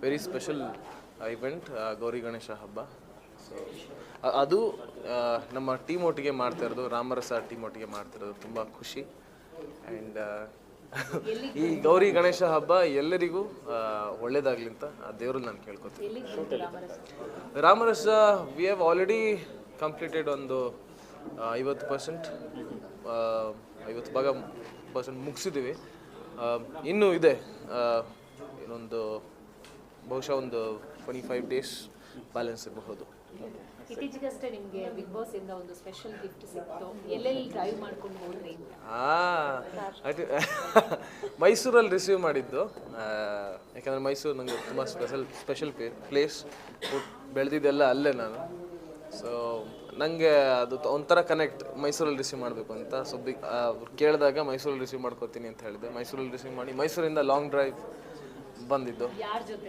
Very special event Gauri Ganesha ಹಬ್ಬ. So ಅದು ನಮ್ಮ ಟೀಮ್ ಒಟ್ಟಿಗೆ ಮಾಡ್ತಾ ಇರೋದು, ರಾಮರಸ ಟೀಮ್ ಒಟ್ಟಿಗೆ ಮಾಡ್ತಿರೋದು ತುಂಬ ಖುಷಿ. ಆ್ಯಂಡ್ ಈ ಗೌರಿ ಗಣೇಶ ಹಬ್ಬ ಎಲ್ಲರಿಗೂ ಒಳ್ಳೇದಾಗಲಿ ಅಂತ ಆ ದೇವ್ರಲ್ಲಿ ನಾನು ಕೇಳ್ಕೊತೀನಿ. Ramarasa we have already completed ಒಂದು 50%, 50% ಮುಗಿಸಿದ್ದೀವಿ. ಇನ್ನೂ ಇದೆ, ಇನ್ನೊಂದು ಬಹುಶಃ ಒಂದು 25 ಡೇಸ್ ಬ್ಯಾಲೆನ್ಸ್ ಇರಬಹುದು. ಇತ್ತೀಚೆಗಷ್ಟೇ ನಿಮಗೆ ಬಿಗ್ ಬಾಸ್ ಇಂದ ಒಂದು ಸ್ಪೆಷಲ್ ಗಿಫ್ಟ್ ಸಿಕ್ತು. ಎಲ್ಲೆಲ್ಲಿ ಡ್ರೈವ್ ಮಾಡ್ಕೊಂಡು ಹೋದ್ರಿ ಅಂತ? ಮೈಸೂರಲ್ಲಿ ರಿಸೀವ್ ಮಾಡಿದ್ದು. ಯಾಕಂದರೆ ಮೈಸೂರು ನನಗೆ ತುಂಬ ಸ್ಪೆಷಲ್ ಪ್ಲೇಸ್. ಬೆಳೆದಿದ್ದೆಲ್ಲ ಅಲ್ಲೇ ನಾನು. ಸೊ ನನಗೆ ಅದು ಒಂಥರ ಕನೆಕ್ಟ್ ಮೈಸೂರಲ್ಲಿ ರಿಸೀವ್ ಮಾಡಬೇಕು ಅಂತ. ಸೊ ಕೇಳಿದಾಗ ಮೈಸೂರಲ್ಲಿ ರಿಸೀವ್ ಮಾಡ್ಕೋತೀನಿ ಅಂತ ಹೇಳಿದೆ. ಮೈಸೂರಲ್ಲಿ ರಿಸೀವ್ ಮಾಡಿ ಮೈಸೂರಿಂದ ಲಾಂಗ್ ಡ್ರೈವ್ ಬಂದಿದ್ದು. ಯಾರ ಜೊತೆ